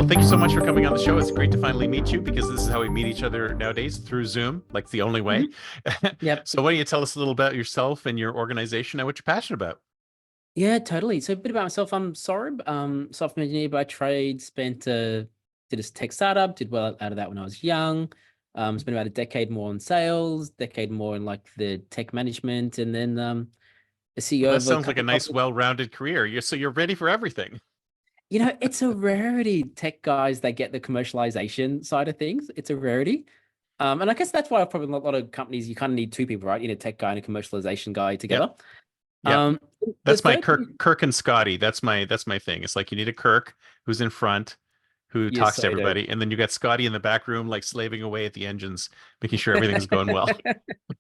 Well, thank you so much for coming on the show. It's great to finally meet you because this is how we meet each other nowadays, through Zoom, like the only way. Mhm. Yep. So why don't you tell us a little about yourself and your organization and what you're passionate about? Yeah, totally. So a bit about myself. I'm Saurabh, software engineer by trade. Did a tech startup, did well out of that when I was young. Spent about a decade more in sales, decade more in like the tech management, and then a Well, CEO that of a sounds like a couple nice, of well-rounded career. You're ready for everything. it's a rarity, tech guys that get the commercialization side of things. It's a rarity. And I guess that's why probably a lot of companies, you kind of need two people, right? You need a tech guy and a commercialization guy Yep, together. yep. Um, the That's my third Kirk, Kirk and Scotty. That's my thing. It's like you need a Kirk who's in front, who Yes, talks to so do. everybody, and then you got Scotty in the back room, like slaving away at the engines, making sure everything's going well.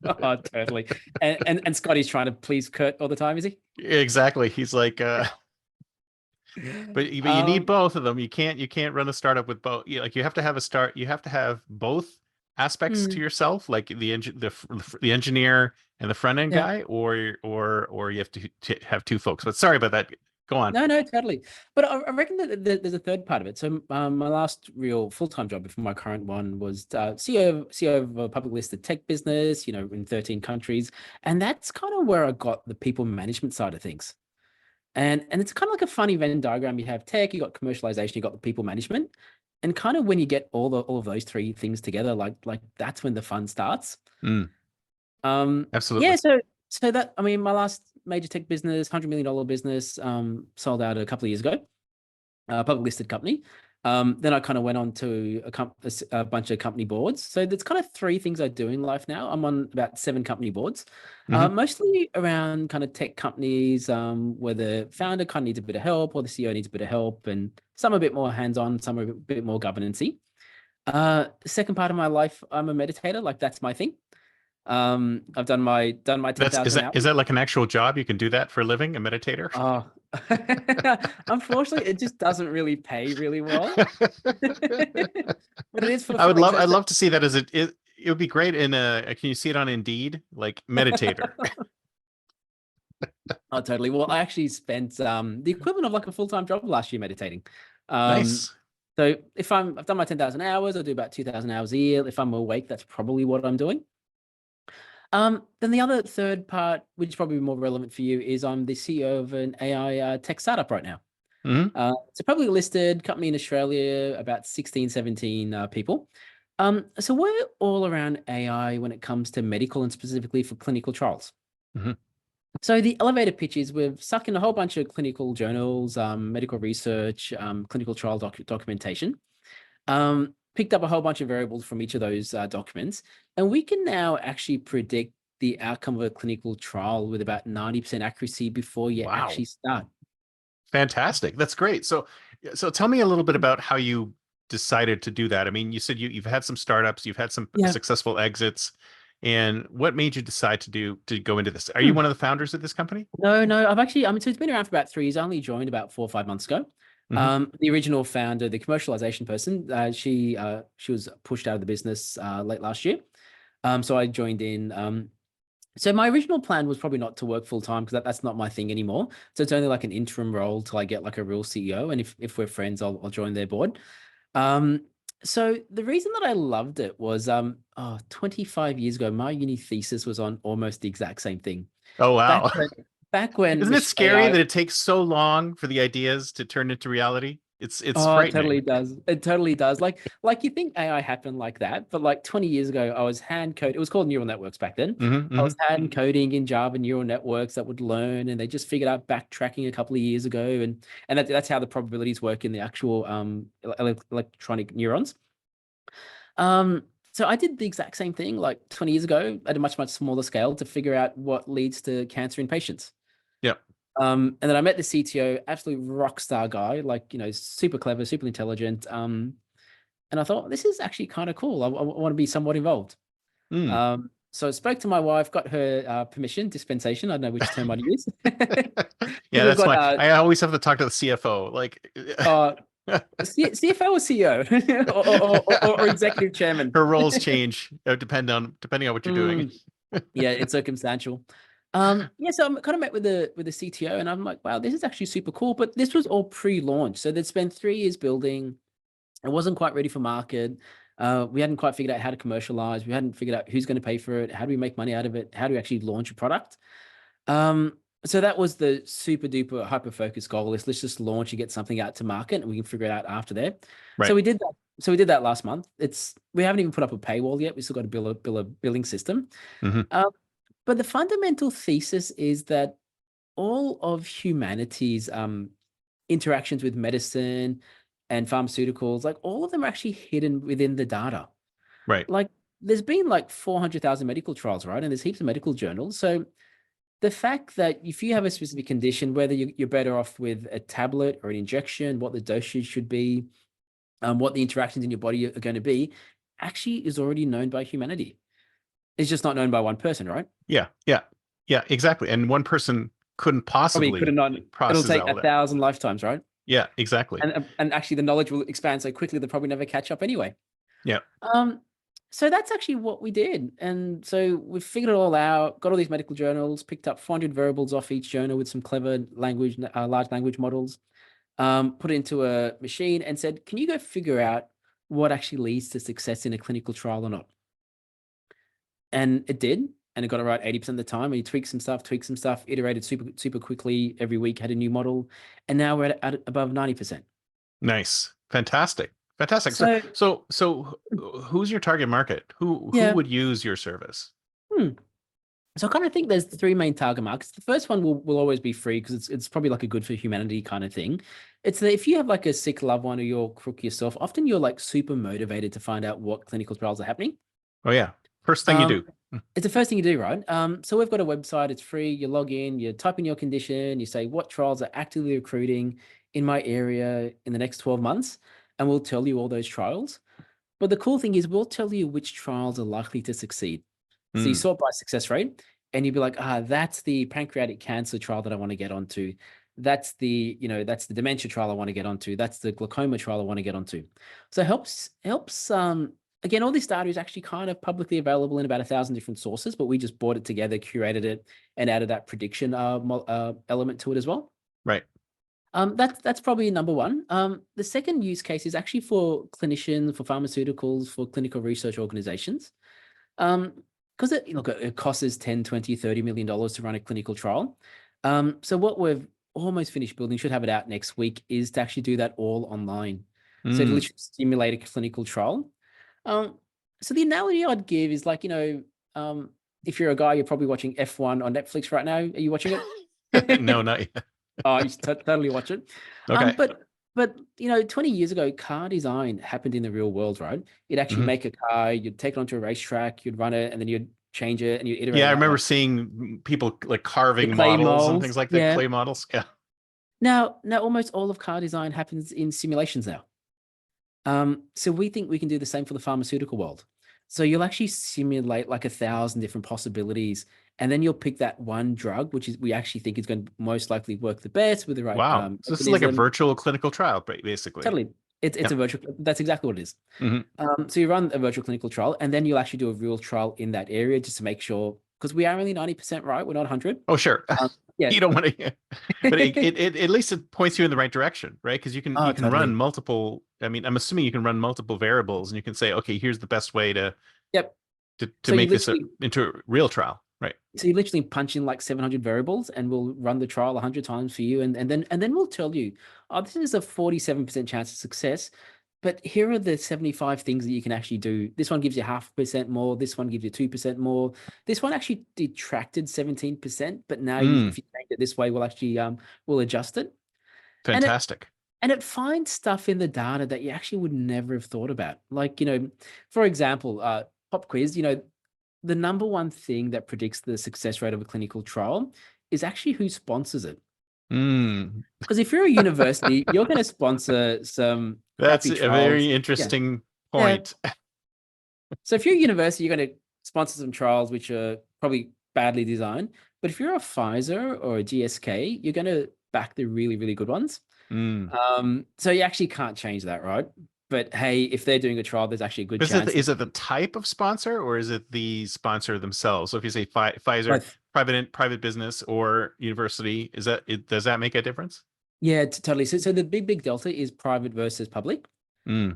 Oh, totally. And Scotty's trying to please Kurt all the time, is he? Exactly. He's like, but you need Um, both of them. You can't run a startup with both. Like you have to have a start. You have to have both aspects to hmm, yourself, like the engineer and the front end yeah. guy, or you have to have two folks. But sorry about that. Go on. No, no, totally. But I reckon that there's a third part of it. So my last real full-time job before my current one was CEO of a public listed tech business, in 13 countries. And that's kind of where I got the people management side of things. And it's kind of like a funny Venn diagram. You have tech, you got commercialization, you got the people management. And kind of when you get all of those three things together, like that's when the fun starts. Mm, Yeah, absolutely. so that I mean, my last major tech business, $100 million business, sold out a couple of years ago, a public listed company. Then I kind of went on to a bunch of company boards. So there's kind of three things I do in life now. I'm on about seven company boards, Hmm. mostly around kind of tech companies, where the founder kind of needs a bit of help or the CEO needs a bit of help, and some are a bit more hands-on, some are a bit more governance-y. The second part of my life, I'm a meditator, like that's my thing. I've done my That's is 10,000 that is hours. that like an actual job? You can do that for a living, a meditator? Oh, unfortunately, it just doesn't really pay really well. But it is for I would free. love So, I'd so love to see that as it would be great in can you see it on Indeed? Like meditator. oh, totally. Well, I actually spent the equivalent of like a full-time job last year meditating. Um, Nice. so I've done my 10,000 hours, I do about 2,000 hours a year. If I'm awake, that's probably what I'm doing. Then the other third part, which is probably more relevant for you, is I'm the CEO of an AI tech startup right now. Hmm. It's a publicly listed company in Australia, about 16, 17 people. So we're all around AI when it comes to medical and specifically for clinical trials. Hmm. So the elevator pitch is we've stuck in a whole bunch of clinical journals, medical research, clinical trial documentation, picked up a whole bunch of variables from each of those documents, and we can now actually predict the outcome of a clinical trial with about 90% accuracy before you Wow. actually start. Fantastic. That's great. So tell me a little bit about how you decided to do that. I mean, you said you've had some startups, you've had some Yeah. successful exits, and what made you decide to go into this? Are you Hmm. one of the founders of this company? No, no, so it's been around for about 3 years. I only joined about 4 or 5 months ago. Hmm. The original founder, the commercialization person, she was pushed out of the business late last year. So I joined in. So my original plan was probably not to work full time because that's not my thing anymore. So it's only like an interim role till I get like a real CEO. And if we're friends, I'll join their board. Um, so the reason that I loved it was 25 years ago, my uni thesis was on almost the exact same thing. Oh, Back wow. when back when Isn't it scary AI. that it takes so long for the ideas to turn into reality? It's Oh, it frightening. totally does. It totally does. Like you think AI happened like that, but like 20 years ago, I was hand code. It was called neural networks back then. Hmm. I Hmm. was hand coding in Java neural networks that would learn, and they just figured out backtracking a couple of years ago, and that's how the probabilities work in the actual electronic neurons. So I did the exact same thing like 20 years ago at a much smaller scale to figure out what leads to cancer in patients. Yep. And then I met the CTO, absolute rock star guy, like, super clever, super intelligent. And I thought, this is actually kind of cool. I want to be somewhat involved. Mm. So I spoke to my wife, got her permission, dispensation. I don't know which term I'd use. Yeah, Because we've that's got fine. I always have to talk to the CFO. Like uh, CFO or CEO or executive chairman. her roles change depending on what you're doing. Mm, yeah, it's circumstantial. Yeah, so I kind of met with the CTO, and I'm like, wow, this is actually super cool. But this was all pre-launch, so they'd spent 3 years building. It wasn't quite ready for market. We hadn't quite figured out how to commercialize. We hadn't figured out who's going to pay for it. How do we make money out of it? How do we actually launch a product? So that was the super duper hyper focused goal is let's just launch and get something out to market and we can figure it out after there. So Right. we did that. So we did that last month. We haven't even put up a paywall yet. We still got a billing system. Hmm. Um, but the fundamental thesis is that all of humanity's interactions with medicine and pharmaceuticals, like all of them are actually hidden within the data. Right. Like there's been like 400,000 medical trials, right? And there's heaps of medical journals. So the fact that if you have a specific condition, whether you're better off with a tablet or an injection, what the dosage should be, what the interactions in your body are going to be, actually is already known by humanity. It's just not known by one person, right? Yeah. Yeah. Yeah. Exactly. And one person couldn't Probably could have possibly not. It'll process take all that. 1,000 lifetimes, right? Yeah. Exactly. And actually, the knowledge will expand so quickly they'll probably never catch up anyway. Yeah. So that's actually what we did. And so we figured it all out, got all these medical journals, picked up 400 variables off each journal with some clever language, large language models, put it into a machine and said, can you go figure out what actually leads to success in a clinical trial or not? And it did. And it got it right 80% of the time. And he tweaked some stuff, iterated super quickly every week, had a new model. And now we're at above 90%. Nice. Fantastic. Fantastic. So, So who's your target market? Who yeah. would use your service? So I kind of think there's three main target markets. The first one will always be free because it's probably like a good for humanity kind of thing. It's that if you have like a sick loved one or you're crook yourself, often you're like super motivated to find out what clinical trials are happening. Oh yeah. First thing you do. It's the first thing you do, right? So we've got a website, it's free. You log in, you type in your condition, you say what trials are actively recruiting in my area in the next 12 months, and we'll tell you all those trials. But the cool thing is we'll tell you which trials are likely to succeed. So you sort by success rate, and you'd be like, that's the pancreatic cancer trial that I want to get onto. That's that's the dementia trial I want to get onto. That's the glaucoma trial I want to get onto. So it helps. Again, all this data is actually kind of publicly available in about 1,000 different sources, but we just brought it together, curated it, and added that prediction element to it as well. Right. That's probably number one. The second use case is actually for clinicians, for pharmaceuticals, for clinical research organizations. Because it costs us 10, 20, $30 million to run a clinical trial. So what we've almost finished building, should have it out next week, is to actually do that all online. So to literally simulate a clinical trial. So the analogy I'd give is like, if you're a guy, you're probably watching F1 on Netflix right now. Are you watching it? No, not yet. Oh, you should totally watch it. Okay. But 20 years ago, car design happened in the real world, right? You'd actually make a car, you'd take it onto a racetrack, you'd run it, and then you'd change it and you'd iterate. Yeah, I remember seeing people like carving clay models and molds, things like that, yeah. clay models. Yeah. Now almost all of car design happens in simulations now. So we think we can do the same for the pharmaceutical world. So you'll actually simulate like 1,000 different possibilities, and then you'll pick that one drug, which is we actually think is going to most likely work the best with the right. Wow. So this is like a virtual clinical trial, basically. Totally. It's a virtual. That's exactly what it is. Mm-hmm. So you run a virtual clinical trial, and then you'll actually do a real trial in that area just to make sure, because we are only 90% right. We're not 100. Oh, sure. Yeah. You don't want to, but it at least it points you in the right direction, right? Because you can totally. run multiple. I mean, I'm assuming you can run multiple variables, and you can say, okay, here's the best way to So make this into a real trial, right? So you literally punch in like 700 variables, and we'll run the trial 100 times for you, and then we'll tell you, this is a 47% chance of success, but here are the 75 things that you can actually do. This one gives you 0.5% more. This one gives you 2% more. This one actually detracted 17%, but now if you change it this way, we'll actually we'll adjust it. Fantastic. And it finds stuff in the data that you actually would never have thought about. Like, for example, pop quiz, the number one thing that predicts the success rate of a clinical trial is actually who sponsors it. Because if you're a university, you're going to sponsor some. That's a very interesting point. Yeah. So if you're a university, you're going to sponsor some trials which are probably badly designed. But if you're a Pfizer or a GSK, you're going to back the really, really good ones. So you actually can't change that, right? But hey, if they're doing a trial, there's actually a good chance. Is it the type of sponsor, or is it the sponsor themselves? So if you say Pfizer, private business, or university, does that make a difference? Yeah, totally. So the big delta is private versus public. Mm,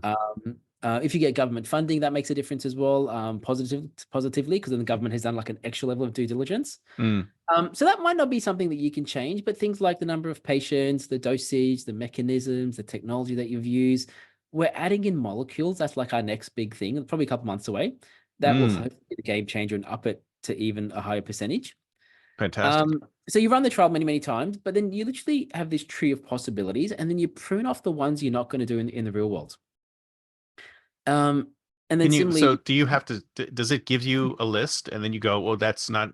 If you get government funding, that makes a difference as well, positively, because then the government has done like an extra level of due diligence. mm, So that might not be something that you can change, but things like the number of patients, the dosage, the mechanisms, the technology that you've used, we're adding in molecules. That's like our next big thing, probably a couple months away. That will mm. hopefully be the game changer and up it to even a higher percentage. Fantastic. So you run the trial many, many times, but then you literally have this tree of possibilities, and then you prune off the ones you're not going to do in the real world. Um, and then So similarly, do you have to, does it give you a list and then you go, well, that's not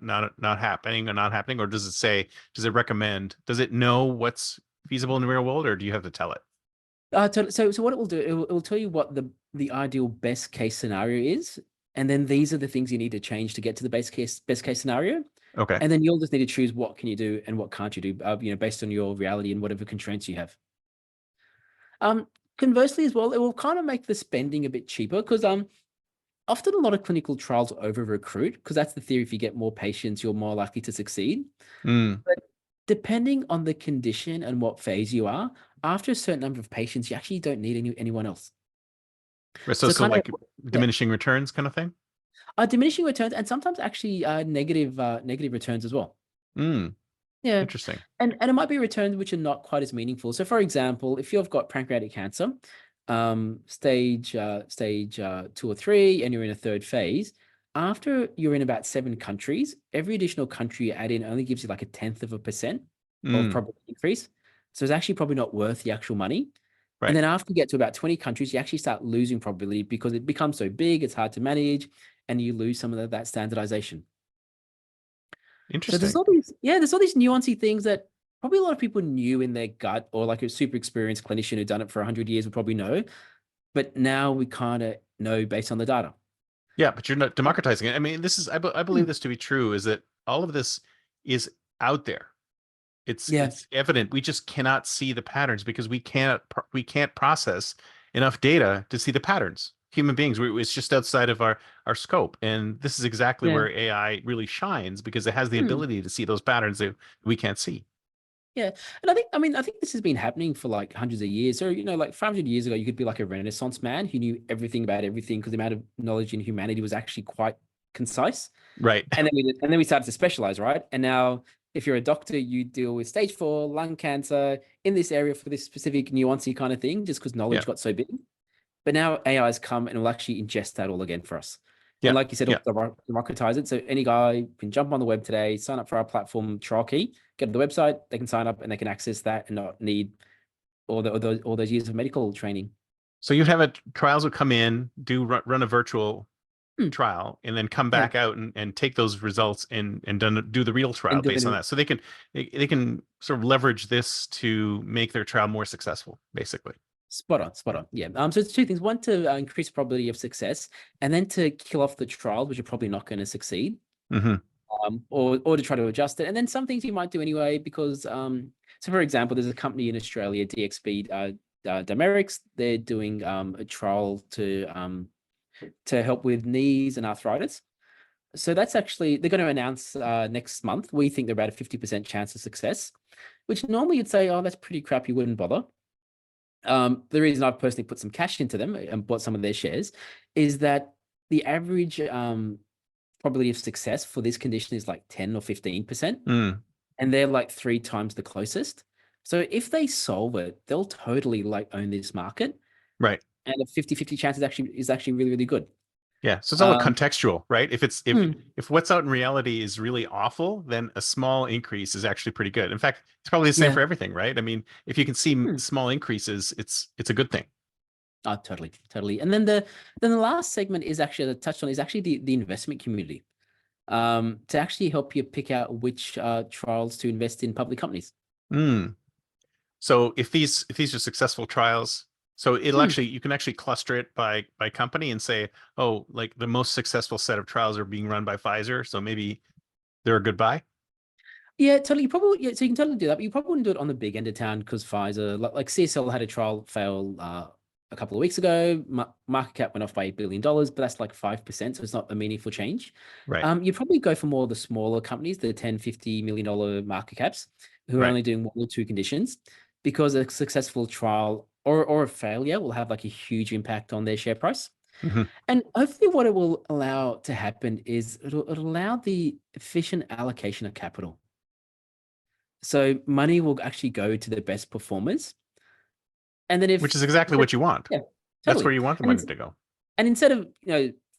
happening or not happening? Or does it say, does it recommend, does it know what's feasible in the real world or do you have to tell it? so what it will do, it will tell you what the ideal best case scenario is, and then these are the things you need to change to get to the best case scenario, Okay. and then you'll just need to choose what can you do and what can't you do, based on your reality and whatever constraints you have. Um, Conversely as well, it will kind of make the spending a bit cheaper because often a lot of clinical trials over recruit because that's the theory. If you get more patients, you're more likely to succeed. Mm. But depending on the condition and what phase you are, after a certain number of patients, you actually don't need anyone else. So, So so kind of, like yeah, diminishing returns kind of thing? diminishing returns and sometimes actually negative returns as well. Mm. Yeah. Interesting. And it might be returns which are not quite as meaningful. So for example, if you've got pancreatic cancer, stage 2 or 3, and you're in a third phase, after you're in about 7 countries, every additional country you add in only gives you like 0.1% of Mm. probability increase. So it's actually probably not worth the actual money. And Right. then after you get to about 20 countries, you actually start losing probability because it becomes so big, it's hard to manage, and you lose some of that standardization. So Interesting. there's all these nuancy things that probably a lot of people knew in their gut, or like a super experienced clinician who'd done it for 100 years would probably know. But now we kind of know based on the data. Yeah, but you're not democratizing it. I mean, this is, I believe Hmm. this to be true, is that all of this is out there. Yeah. It's evident. We just cannot see the patterns because we can't process enough data to see the patterns. Human beings, it's just outside of our scope. And this is exactly Yeah. where AI really shines because it has the Hmm. ability to see those patterns that we can't see. Yeah. And I think this has been happening for like hundreds of years. So, like 500 years ago, you could be like a Renaissance man who knew everything about everything because the amount of knowledge in humanity was actually quite concise. Right. And then we started to specialize, right? And now, if you're a doctor, you deal with stage 4 lung cancer in this area for this specific nuancy kind of thing, just because Yeah. knowledge got so big. But now AI has come and will actually ingest that all again for us. And Yeah. like you said, Yeah. it'll democratize it. So any guy can jump on the web today, sign up for our platform trial key, get to the website, they can sign up and they can access that and not need all those years of medical training. So you'd have trials would come in, run a virtual Hmm. trial, and then come Yeah. back out and take those results and do the real trial And do based on it. that. So they can sort of leverage this to make their trial more successful, basically. Spot on, spot on. Yeah. So it's two things. One, to increase probability of success, and then to kill off the trials, which are probably not going to succeed, Hmm. or to try to adjust it. And then some things you might do anyway, because so for example, there's a company in Australia, DXB Dimerix. They're doing a trial to help with knees and arthritis. So that's actually they're going to announce next month. We think they're about a 50% chance of success, which normally you'd say, oh, that's pretty crap. You wouldn't bother. The reason I've personally put some cash into them and bought some of their shares is that the average probability of success for this condition is like 10 or 15%, Mm, and they're like 3 times the closest. So if they solve it, they'll totally like own this market, right. and a 50-50 chance is actually really, really good. Yeah. So it's all Um, contextual, right? hmm, If what's out in reality is really awful, then a small increase is actually pretty good. In fact, it's probably the same yeah. for everything, right? I mean, if you can see Hmm. small increases, it's a good thing. Oh, totally, totally. And then the last segment is actually that I touched on is actually the investment community, to actually help you pick out which trials to invest in public companies. Mm. So if these are successful trials, so Hmm. you can actually cluster it by company and say, oh, like the most successful set of trials are being run by Pfizer, so maybe they're a good buy. Yeah, totally. You probably yeah, so you can totally do that, but you probably wouldn't do it on the big end of town because Pfizer, like CSL, had a trial fail a couple of weeks ago. Market cap went off by $8 billion, but that's like 5%, so it's not a meaningful change. Right. You'd probably go for more of the smaller companies, the 10, $50 million market caps, who are Right. only doing 1 or 2 conditions, because a successful trial or a failure will have like a huge impact on their share price. Hmm. And hopefully what it will allow to happen is it'll allow the efficient allocation of capital. So money will actually go to the best performers. And then Which if, is exactly what you want. yeah, That's where totally. you want the And money it's, to go. and instead of,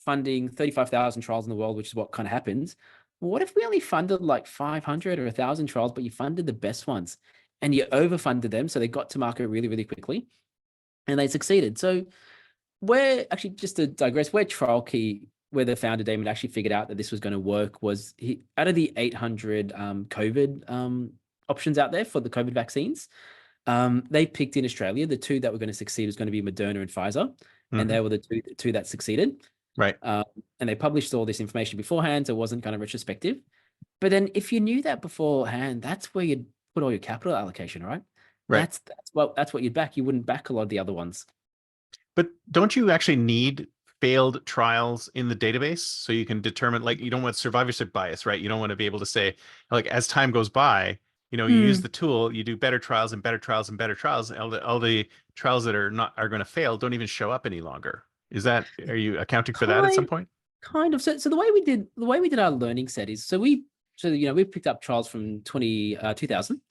funding 35,000 trials in the world, which is what kind of happens, what if we only funded like 500 or 1,000 trials, but you funded the best ones and you overfunded them so they got to market really, really quickly and they succeeded. So where actually, just to digress, where Trial Key, where the founder Damon actually figured out that this was going to work was he out of the 800 COVID options out there for the COVID vaccines, they picked in Australia the two that were going to succeed was going to be Moderna and Pfizer, and Hmm. they were the two that succeeded. Right. Um, and they published all this information beforehand, so it wasn't kind of retrospective. But then, if you knew that beforehand, that's where you'd put all your capital allocation, right? Right. That's what you'd back. You wouldn't back a lot of the other ones. But don't you actually need failed trials in the database so you can determine, like, you don't want survivorship bias, right? You don't want to be able to say, like, as time goes by, you use Hmm. the tool, you do better trials and better trials and better trials, and all the trials that are going to fail don't even show up any longer. Are you accounting for that at some Kind, point? kind of. So the way we did our learning set is we picked up trials from 2000.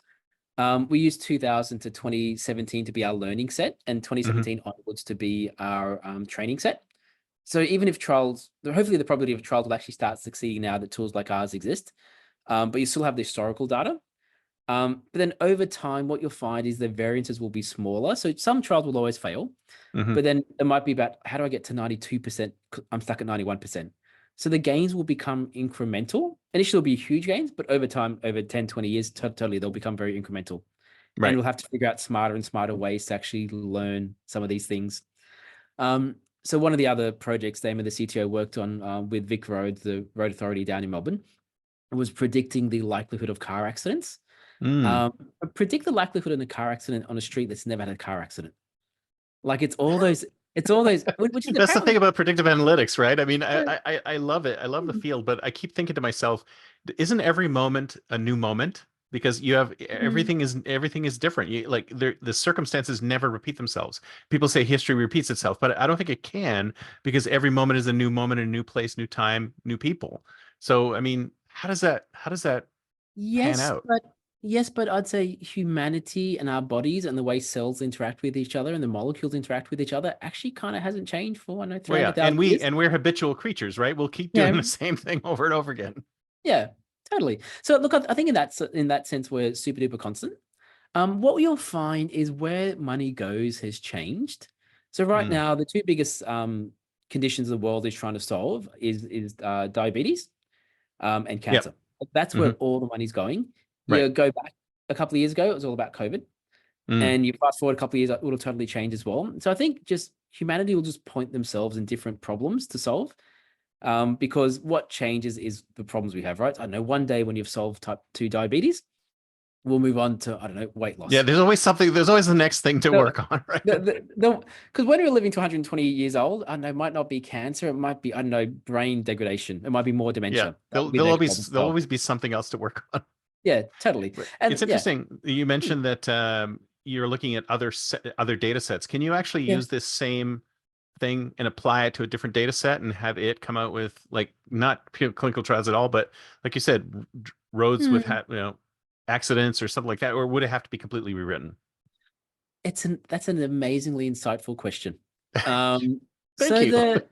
We used 2000 to 2017 to be our learning set, and Hmm. 2017 onwards to be our training set. So even if trials, hopefully the probability of trials will actually start succeeding now that tools like ours exist. But you still have the historical data. But then over time, what you'll find is the variances will be smaller. So some trials will always fail, Hmm. but then it might be about how do I get to 92%? I'm stuck at 91%. So the gains will become incremental. Initially, there'll be huge gains, but over time, over 10, 20 years, totally, they'll become very incremental. And Right. we'll have to figure out smarter and smarter ways to actually learn some of these things. So one of the other projects Damon, the CTO, worked on with Vic Road, the road authority down in Melbourne, was predicting the likelihood of car accidents. Mm. Um, Predict the likelihood of a car accident on a street that's never had a car accident. Like it's all those, which is That's the thing apparently. about predictive analytics, right? I mean, Yeah. I love it. I love the field, but I keep thinking to myself, isn't every moment a new moment? Because you have Mm. everything is different. The circumstances never repeat themselves. People say history repeats itself, but I don't think it can because every moment is a new moment, a new place, new time, new people. So, I mean, how does that pan Yes, out? but yes, but I'd say humanity and our bodies and the way cells interact with each other and the molecules interact with each other actually kind of hasn't changed for, I don't know, Well, yeah, 300,000 years. and we're habitual creatures, right? We'll keep doing Yeah, the same thing over and over again. yeah, totally. So look, I think in that sense, we're super duper constant. What you'll find is where money goes has changed. So right Mm. now, the two biggest conditions the world is trying to solve is diabetes and Yep. cancer. That's where Hmm. all the money's going. Right. You go back a couple of years ago, it was all about COVID. Mm. And you fast forward a couple of years, it will totally change as well. So I think just humanity will just point themselves in different problems to solve. Because what changes is the problems we have, right? I know one day when you've solved type 2 diabetes, we'll move on to, I don't know, weight Yeah, loss. there's always something. There's always the next thing to The, work on, right? because when you're living to 120 years old, I know it might not be cancer, it might be, I don't know, brain degradation, it might be more Yeah, dementia. That there'll would be the there'll next always problem to there'll solve. always be something else to work on. Yeah, totally. But it's And yeah, interesting. You hmm, mentioned that you're looking at other data sets. Can you actually yeah. use this same thing and apply it to a different data set and have it come out with, like, not clinical trials at all, but like you said, roads with Hmm. accidents or something like that, or would it have to be completely rewritten? That's an amazingly insightful question. Um, Thank so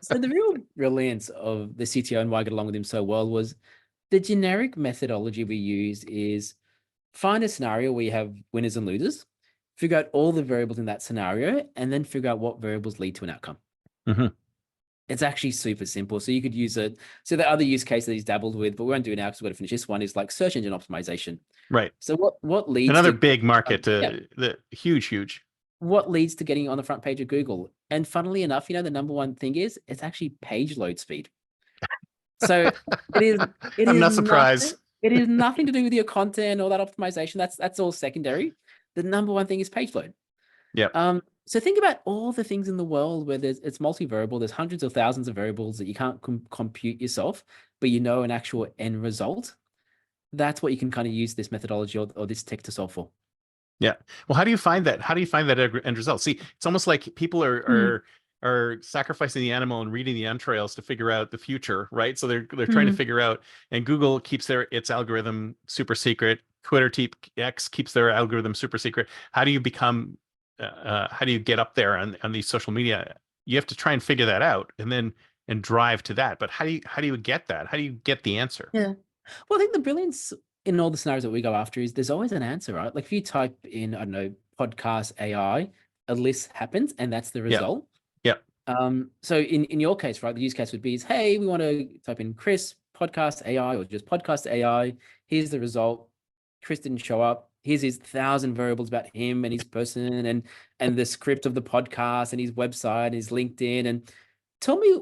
you. the real brilliance of the CTO and why I get along with him so well was the generic methodology we use is find a scenario where you have winners and losers, figure out all the variables in that scenario, and then figure out what variables lead to an outcome. Hmm. It's actually super simple. So you could use it. So the other use case that he's dabbled with, but we won't do it now because we're going to finish this one, is like search engine optimization. Right. So what leads Another to big market, yeah, the huge. what leads to getting on the front page of Google? And funnily enough, the number one thing is it's actually page load speed. So it is it I'm is not nothing. surprised. It is nothing to do with your content or that optimization. That's all secondary. The number one thing is page load. Yep. So think about all the things in the world where it's multivariable. There's hundreds of thousands of variables that you can't compute yourself, but you know an actual end result. That's what you can kind of use this methodology or this tech to solve for. Yeah. Well, how do you find that? How do you find that end result? See, it's almost like people are sacrificing the animal and reading the entrails to figure out the future, right? So they're trying to Mm. figure out, and Google keeps its algorithm super secret. Twitter X keeps their algorithm super secret. How do you become? How do you get up there on these social media? You have to try and figure that out, and drive to that. But how do you get that? How do you get the answer? Yeah. Well, I think the brilliance in all the scenarios that we go after is there's always an answer, right? Like if you type in, I don't know, podcast AI, a list happens and that's the Yeah. result. Yeah. So in your case, right, the use case would be is, hey, we want to type in Chris podcast AI or just podcast AI. Here's the result. Chris didn't show up. Here's his 1,000 variables about him and his person and the script of the podcast and his website, his LinkedIn, and tell me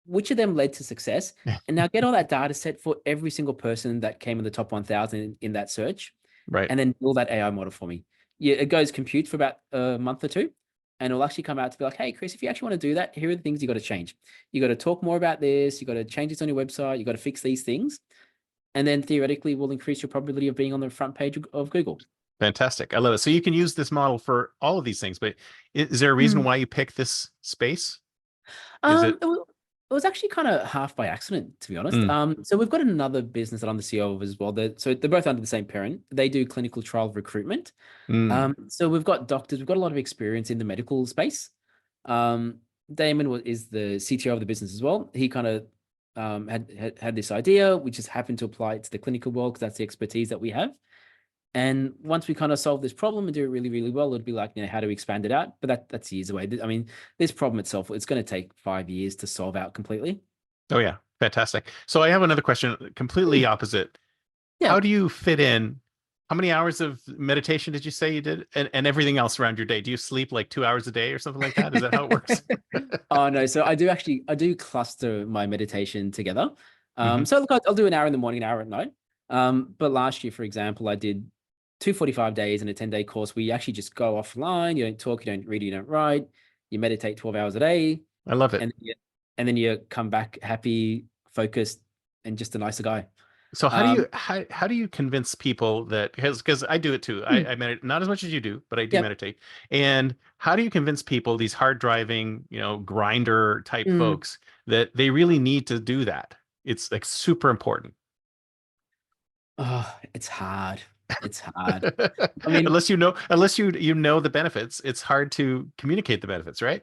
which of them led to success. And now get all that data set for every single person that came in the top 1,000 in that search, Right. and then build that AI model for me. Yeah, it goes compute for about a month or two, and it'll actually come out to be like, hey, Chris, if you actually want to do that, here are the things you got to change. You got to talk more about this. You got to change this on your website. You got to fix these things. And then theoretically will increase your probability of being on the front page of Google. Fantastic. I love it. So you can use this model for all of these things, but is there a reason Mm. why you pick this space? Is it? It was actually kind of half by accident, to be honest. Mm, So we've got another business that I'm the CEO of as well. So they're both under the same parent. They do clinical trial recruitment. mm. So we've got doctors, we've got a lot of experience in the medical space. Um, is the CTO of the business as well. He kind of had this idea. We just happened to apply it to the clinical world because that's the expertise that we have. And once we kind of solve this problem and do it really, really well, it'd be like, how do we expand it out? But that's years away. I mean, this problem itself, it's going to take 5 years to solve out completely. Oh yeah, fantastic. So I have another question, completely Hmm. opposite. Yeah. How do you fit in? How many hours of meditation did you say you did, and everything else around your day? Do you sleep like 2 hours a day or something like that? Is that how it works? Oh no, so I do cluster my meditation together. Hmm. So look, I'll do an hour in the morning, an hour at night. But last year, for example, I did 245 days in a 10-day course where you actually just go offline, you don't talk, you don't read, you don't write, you meditate 12 hours a day, I love it. and then you come back happy, focused, and just a nicer guy. So Um, how do you convince people that, because I do it too. I meditate not as much as you do, but I do yep. meditate. And how do you convince people, these hard driving, grinder type Mm. folks, that they really need to do that? It's like super important. Oh, it's hard. It's hard. I mean, Unless you know the benefits, it's hard to communicate the benefits, right?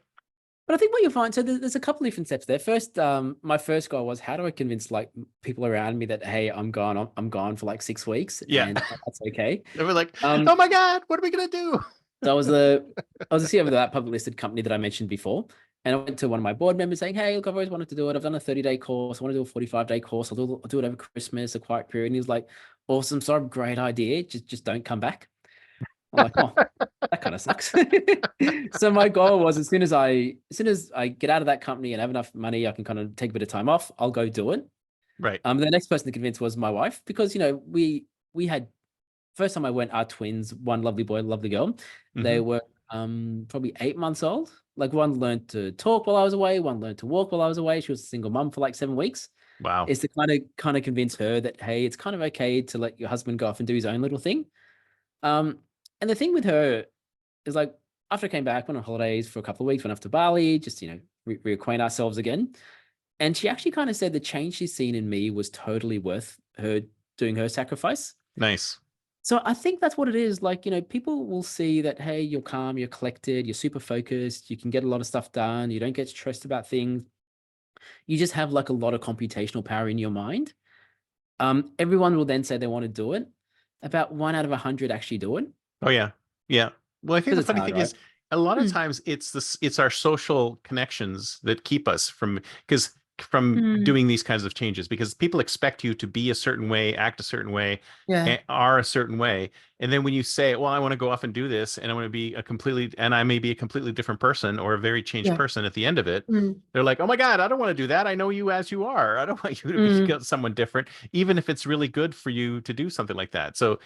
but I think what you'll find, so there's a couple of different steps there. First, my first goal was how do I convince like people around me that hey, I'm gone for like 6 weeks, Yeah. and that's okay. They were like, Um, oh my God, what are we gonna do? so I was the CEO of that public listed company that I mentioned before, and I went to one of my board members saying, hey, look, I've always wanted to do it. I've done a 30-day course. I want to do a 45-day course. I'll do it over Christmas, a quiet period. And he was like, awesome, sorry, great idea. Just don't come back. I'm like, oh, that kind of sucks. So my goal was as soon as I get out of that company and have enough money, I can kind of take a bit of time off. I'll go do it. Right. The next person to convince was my wife because we had first time I went, our twins, one lovely boy, lovely girl. They Hmm. were probably 8 months old. Like one learned to talk while I was away, one learned to walk while I was away. She was a single mom for like 7 weeks. Wow. Is to kind of convince her that hey, it's kind of okay to let your husband go off and do his own little thing. Um, and the thing with her is like after I came back, went on holidays for a couple of weeks, went off to Bali, just reacquaint ourselves again. And she actually kind of said the change she's seen in me was totally worth her doing her sacrifice. Nice. So I think that's what it is. Like, people will see that, hey, you're calm, you're collected, you're super focused, you can get a lot of stuff done, you don't get stressed about things. You just have like a lot of computational power in your mind. Everyone will then say they want to do it. About 1 out of 100 actually do it Oh yeah. Yeah. Well, I think because the it's funny hard, thing right? is a lot of Mm, times it's our social connections that keep us from mm, doing these kinds of changes, because people expect you to be a certain way, act a certain way, yeah, are a certain way. And then when you say, well, I want to go off and do this, and I may be a completely different person or a very changed yeah, person at the end of it, mm, they're like, oh my God, I don't want to do that. I know you as you are. I don't want you to be mm, someone different, even if it's really good for you to do something like that. So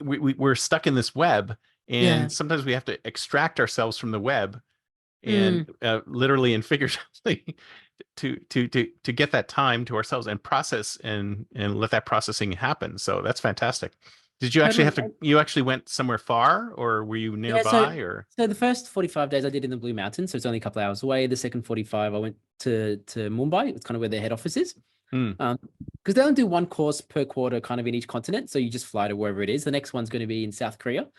we're stuck in this web, yeah, and sometimes we have to extract ourselves from the web, and mm. literally and figuratively, to get that time to ourselves and process and let that processing happen. So that's fantastic. Did you actually Totally. have to, you actually went somewhere far, or were you Yeah, so nearby, or? so the first 45 days I did in the Blue Mountains, so it's only a couple of hours away. The second 45 I went to Mumbai. It's kind of where their head office is. Hmm, Um, because they only do one course per quarter kind of in each continent. So you just fly to wherever it is. The next one's going to be in South Korea,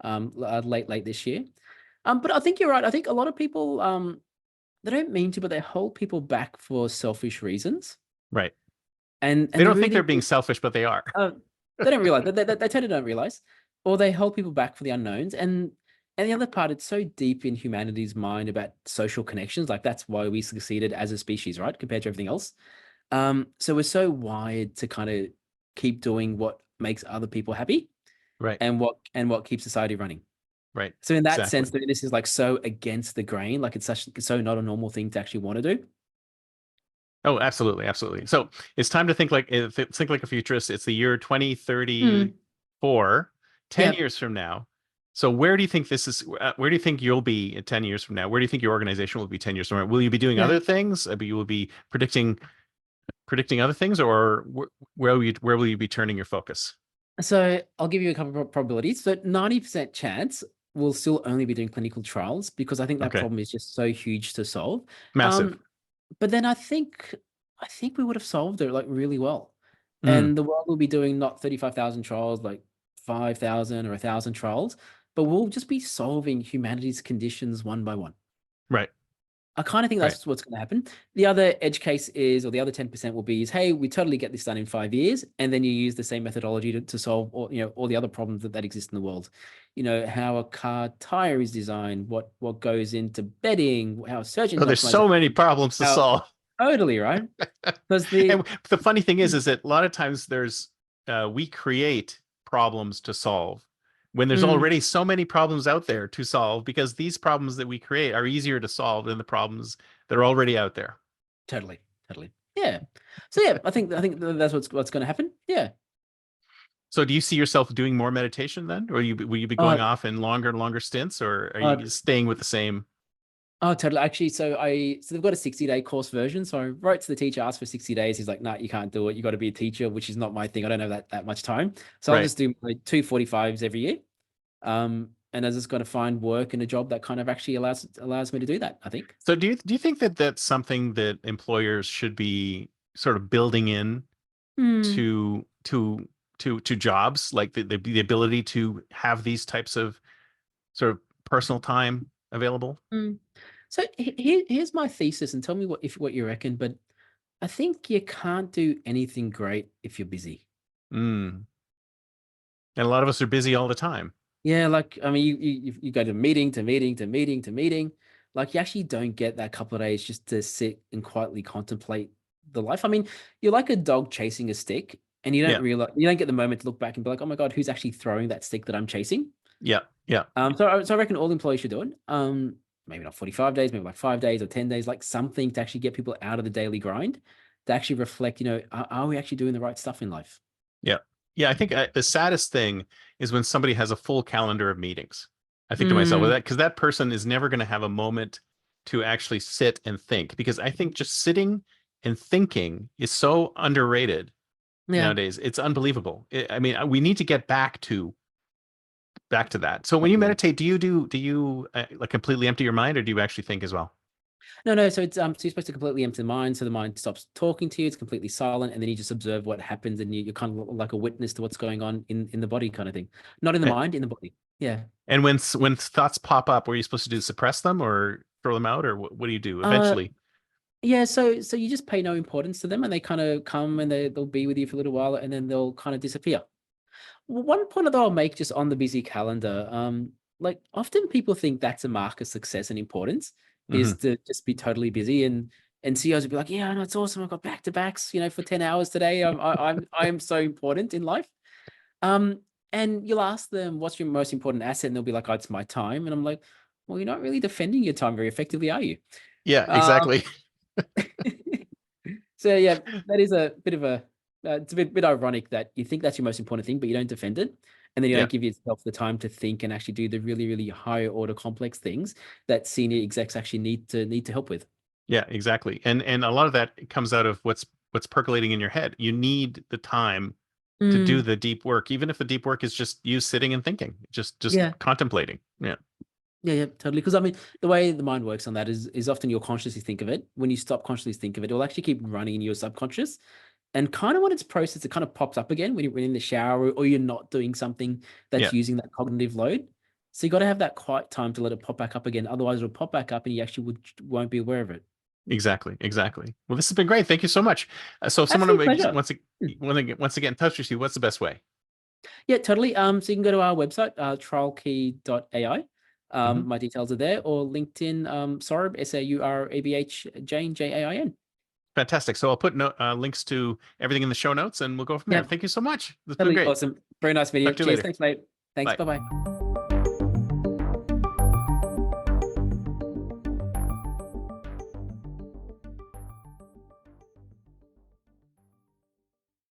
late this year. But I think you're right. I think a lot of people they don't mean to, but they hold people back for selfish reasons. right. They And the don't think they're really being selfish, but they are. uh, they don't realize they totally don't realize, or they hold people back for the unknowns. And the other part, it's so deep in humanity's mind about social connections. Like that's why we succeeded as a species, right? Compared to everything else. So we're so wired to kind of keep doing what makes other people happy Right, and what keeps society running. right. So in that sense, Exactly. this is like so against the grain, like it's so not a normal thing to actually want to do. Oh, absolutely, absolutely. So it's time to think like think like a futurist. It's the year Mm, 2034, 10 yeah. years from now. So where do you think this is? Where do you think you'll be in 10 years from now? Where do you think your organization will be 10 years from now? Will you be doing Yeah. other things? You will be predicting other things, or where will you be turning your focus? So I'll give you a couple of probabilities. So 90% chance we'll still only be doing clinical trials because I think that Okay, problem is just so huge to solve. massive. Um, but then I think we would have solved it like really well. Mm, And the world will be doing not 35,000 trials, like 5,000 or 1,000 trials, but we'll just be solving humanity's conditions one by one. right, I kind of think right. that's what's going to happen. The other edge case is, or the other 10% will be, is hey, we totally get this done in 5 years, and then you use the same methodology to solve all, all the other problems that exist in the world. How a car tire is designed, what goes into bedding, how search Oh, engine there's so many optimization, problems to how solve. totally right. Because the And the funny thing is that a lot of times we create problems to solve when there's Mm, already so many problems out there to solve, because these problems that we create are easier to solve than the problems that are already out there. totally, totally, yeah. So yeah, I think that's what's going to happen. Yeah. So do you see yourself doing more meditation then? Or will you be going Uh, off in longer and longer stints, or are uh, you staying with the same? Oh, totally. Actually, so they've got a 60-day course version. So I wrote to the teacher, asked for 60 days. He's like, nah, you can't do it. You got to be a teacher, which is not my thing. I don't have that much time. So I'll Right. just do my 245s every year. And I just got to find work and a job that kind of actually allows me to do that, I think. So do you think that that's something that employers should be sort of building in Hmm. to jobs, like the ability to have these types of sort of personal time available? Hmm. So here's my thesis, and tell me what you reckon. But I think you can't do anything great if you're busy. Mm. And a lot of us are busy all the time. Yeah, like I mean, you go to meeting to meeting to meeting to meeting. Like you actually don't get that couple of days just to sit and quietly contemplate the life. I mean, you're like a dog chasing a stick, and Yeah, you don't get the moment to look back and be like, oh my God, who's actually throwing that stick that I'm chasing? yeah, yeah, So I reckon all employees should do it. Maybe not 45 days, maybe like 5 days or 10 days, like something to actually get people out of the daily grind, to actually reflect, are we actually doing the right stuff in life? yeah, yeah. I think the saddest thing is when somebody has a full calendar of meetings. I think to myself, well, Mm, because that person is never going to have a moment to actually sit and think. Because I think just sitting and thinking is so underrated yeah. nowadays. It's unbelievable. I mean, we need to get back to that. So when you Definitely. meditate, do you like completely empty your mind, or do you actually think as well? No. So it's so you're supposed to completely empty the mind, so the mind stops talking to you. It's completely silent, and then you just observe what happens, and you're kind of like a witness to what's going on in the body, kind of thing. Not in the And mind, in the body. Yeah. and when thoughts pop up, what are you supposed to do? Suppress them or throw them out, or what do you do Uh, eventually? yeah. So you just pay no importance to them, and they kind of come and they'll be with you for a little while, and then they'll kind of disappear. One point that I'll make just on the busy calendar, like often people think that's a mark of success and importance is Hmm. to just be totally busy and CEOs will be like, yeah, no, it's awesome. I've got back to backs, for 10 hours today. I'm so important in life. Um, and you'll ask them, what's your most important asset? And they'll be like, oh, it's my time. And I'm like, well, you're not really defending your time very effectively, are you? Yeah, Um, exactly. so yeah, that is a bit of a it's a bit ironic that you think that's your most important thing, but you don't defend it, and then you Yeah, don't give yourself the time to think and actually do the really really higher order complex things that senior execs actually need to help with. yeah, exactly. And a lot of that comes out of what's percolating in your head. You need the time to do Mm, the deep work, even if the deep work is just you sitting and thinking, just yeah. contemplating. Yeah. Yeah, yeah, totally. Because I mean, the way the mind works on that is often you'll consciously think of it. When you stop consciously think of it, it'll actually keep running in your subconscious. And kind of when it's processed, it kind of pops up again when you're in the shower or you're not doing something Yeah. that's using that cognitive load. So you got to have that quiet time to let it pop back up again. Otherwise, it'll pop back up and you actually won't be aware of it. Exactly. Exactly. Well, this has been great. Thank you so much. So if someone Absolute pleasure. wants to get in touch with you, what's the best way? Yeah, totally. So you can go to our website, trialkey.ai. Hmm. My details are there, or LinkedIn, Saurabh, Saurabh, Jane, Jain. Fantastic. So I'll put links to everything in the show notes and we'll go from there. Yeah, Thank you so much. This has been totally great. awesome. Very nice video. Talk to you Cheers. later. Thanks, mate. Thanks. Bye. Bye bye.